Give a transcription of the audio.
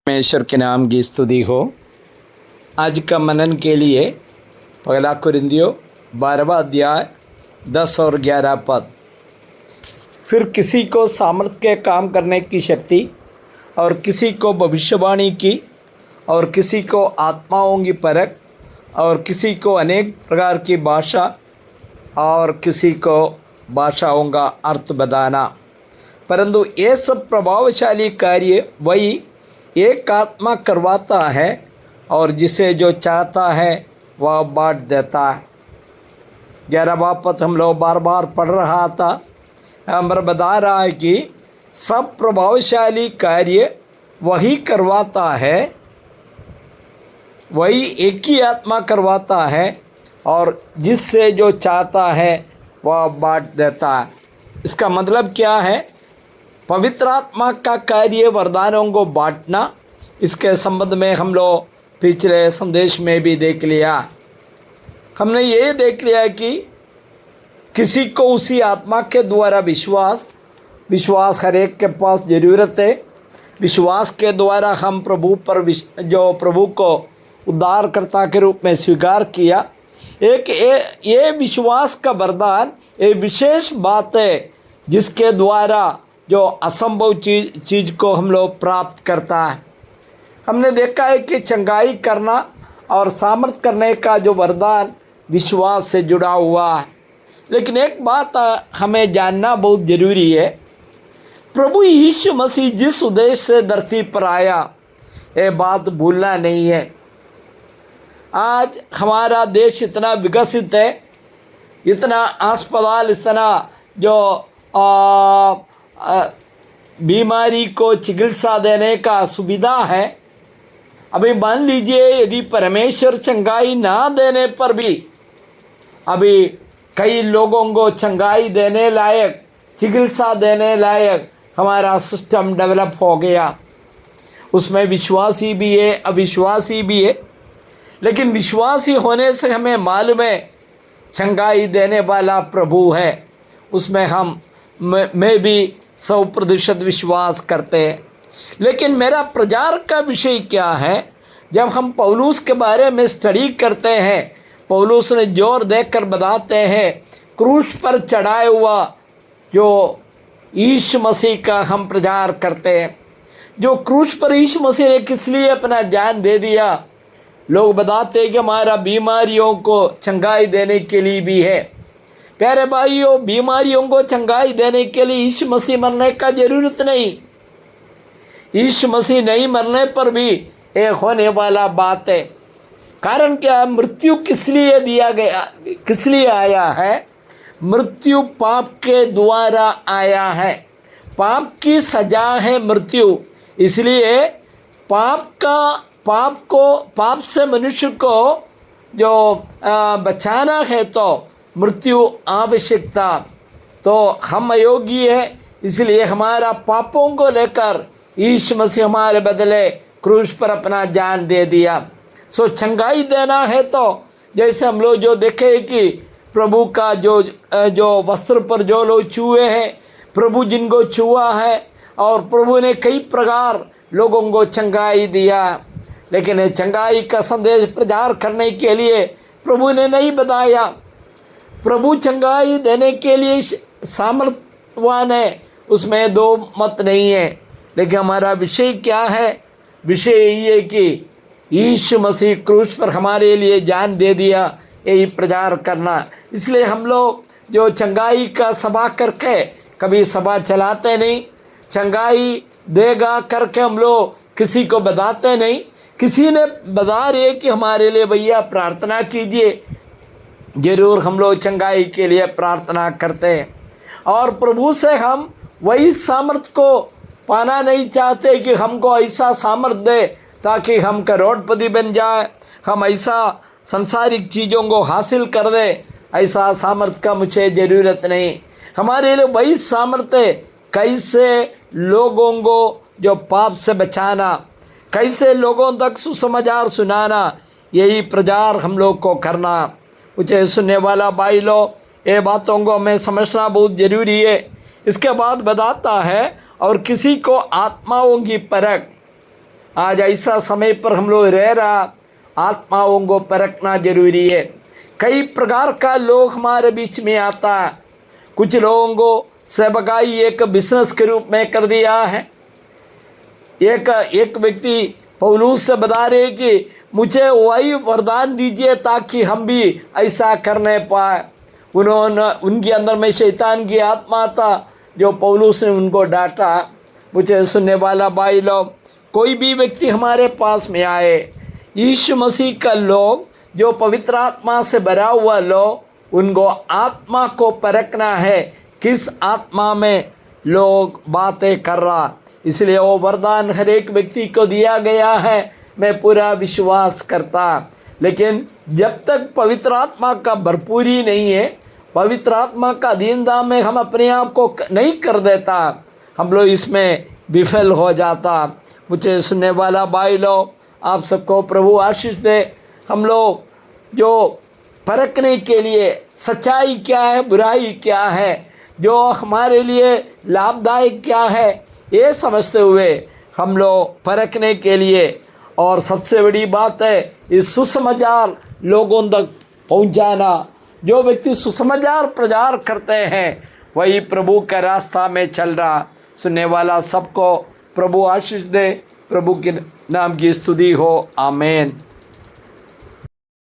परमेश्वर के नाम की स्तुति हो। आज का मनन के लिए पहला कुरिन्थियों 12वां अध्याय 10 और 11 पद। फिर किसी को सामर्थ्य के काम करने की शक्ति, और किसी को भविष्यवाणी की, और किसी को आत्माओं की परख, और किसी को अनेक प्रकार की भाषा, और किसी को भाषाओं का अर्थ बताना। परंतु ये सब प्रभावशाली कार्य वही एक आत्मा करवाता है, और जिसे जो चाहता है वह बांट देता है। 11वां पद हम लोग बार बार पढ़ रहा था। हमारा बता रहा है कि सब प्रभावशाली कार्य वही करवाता है, वही एक ही आत्मा करवाता है, और जिससे जो चाहता है वह बांट देता है। इसका मतलब क्या है? पवित्र आत्मा का कार्य वरदानों को बांटना। इसके संबंध में हम लोग पिछले संदेश में भी देख लिया। हमने ये देख लिया कि किसी को उसी आत्मा के द्वारा विश्वास हर एक के पास ज़रूरत है। विश्वास के द्वारा हम प्रभु पर जो प्रभु को उद्धारकर्ता के रूप में स्वीकार किया। ये विश्वास का वरदान एक विशेष बात है, जिसके द्वारा जो असंभव चीज़ को हम लोग प्राप्त करता है। हमने देखा है कि चंगाई करना और सामर्थ करने का जो वरदान विश्वास से जुड़ा हुआ है। लेकिन एक बात हमें जानना बहुत ज़रूरी है। प्रभु यीशु मसीह जिस उद्देश्य से धरती पर आया, ये बात भूलना नहीं है। आज हमारा देश इतना विकसित है, इतना अस्पताल, इतना जो बीमारी को चिकित्सा देने का सुविधा है। अभी मान लीजिए यदि परमेश्वर चंगाई ना देने पर भी अभी कई लोगों को चंगाई देने लायक, चिकित्सा देने लायक हमारा सिस्टम डेवलप हो गया। उसमें विश्वासी भी है, अविश्वासी भी है। लेकिन विश्वासी होने से हमें मालूम है चंगाई देने वाला प्रभु है। उसमें हम मैं भी 100% विश्वास करते हैं। लेकिन मेरा प्रचार का विषय क्या है? जब हम पौलुस के बारे में स्टडी करते हैं, पौलुस ने जोर देकर बताते हैं क्रूस पर चढ़ाए हुआ जो यीशु मसीह का हम प्रचार करते हैं। जो क्रूस पर यीशु मसीह ने किस लिए अपना जान दे दिया? लोग बताते हैं कि हमारा बीमारियों को चंगाई देने के लिए भी है। प्यारे भाइयों, बीमारियों को चंगाई देने के लिए यीशु मसीह मरने का ज़रूरत नहीं। यीशु मसीह नहीं मरने पर भी एक होने वाला बात है। कारण क्या? मृत्यु किस लिए दिया गया, किस लिए आया है? मृत्यु पाप के द्वारा आया है। पाप की सजा है मृत्यु। इसलिए पाप से मनुष्य को जो बचाना है तो मृत्यु आवश्यकता। तो हम अयोग्य है, इसलिए हमारा पापों को लेकर यीशु मसीह हमारे बदले क्रूस पर अपना जान दे दिया। चंगाई देना है तो जैसे हम लोग जो देखे कि प्रभु का जो वस्त्र पर जो लोग छुए हैं, प्रभु जिनको छुआ है, और प्रभु ने कई प्रकार लोगों को चंगाई दिया। लेकिन ये चंगाई का संदेश प्रचार करने के लिए प्रभु ने नहीं बताया। प्रभु चंगाई देने के लिए सामर्थ्यवान है, उसमें दो मत नहीं है। लेकिन हमारा विषय क्या है? विषय यही है कि यीशु मसीह क्रूस पर हमारे लिए जान दे दिया, यही प्रचार करना। इसलिए हम लोग जो चंगाई का सभा करके कभी सभा चलाते नहीं, चंगाई देगा करके हम लोग किसी को बताते नहीं। किसी ने बता रहे कि हमारे लिए भैया प्रार्थना कीजिए, ज़रूर हम लोग चंगाई के लिए प्रार्थना करते हैं। और प्रभु से हम वही सामर्थ्य को पाना नहीं चाहते कि हमको ऐसा सामर्थ्य दे ताकि हम करोड़पति बन जाए, हम ऐसा संसारिक चीज़ों को हासिल कर दे। ऐसा सामर्थ्य का मुझे ज़रूरत नहीं। हमारे लिए वही सामर्थ्य कैसे लोगों को जो पाप से बचाना, कैसे लोगों तक सुसमाचार सुनाना, यही प्रचार हम लोग को करना। मुझे सुनने वाला भाई लोग, ये बातों को हमें समझना बहुत ज़रूरी है। इसके बाद बताता है और किसी को आत्माओं की परख, आज ऐसा समय पर हम लोग रह रहा, आत्माओं को परखना जरूरी है। कई प्रकार का लोग हमारे बीच में आता है। कुछ लोगों को सेवकाई एक बिजनेस के रूप में कर दिया है। एक व्यक्ति पौलुस से बता रहे कि मुझे वही वरदान दीजिए ताकि हम भी ऐसा करने पाए। उनके अंदर में शैतान की आत्मा था जो पौलुस ने उनको डांटा। मुझे सुनने वाला भाई लोग, कोई भी व्यक्ति हमारे पास में आए, यीशु मसीह का लोग जो पवित्र आत्मा से भरा हुआ लोग, उनको आत्मा को परखना है, किस आत्मा में लोग बातें कर रहा। इसलिए वो वरदान हर एक व्यक्ति को दिया गया है, मैं पूरा विश्वास करता। लेकिन जब तक पवित्र आत्मा का भरपूरी नहीं है, पवित्र आत्मा का अधीनता में हम अपने आप को नहीं कर देता, हम लोग इसमें विफल हो जाता। मुझे सुनने वाला भाई लोग, आप सबको प्रभु आशीष दे। हम लोग जो परखने के लिए सच्चाई क्या है, बुराई क्या है, जो हमारे लिए लाभदायक क्या है, ये समझते हुए हम लोग परखने के लिए, और सबसे बड़ी बात है इस सुसमाचार लोगों तक पहुंचाना। जो व्यक्ति सुसमाचार प्रचार करते हैं वही प्रभु का रास्ता में चल रहा। सुनने वाला सबको प्रभु आशीष दे। प्रभु के नाम की स्तुति हो। आमीन।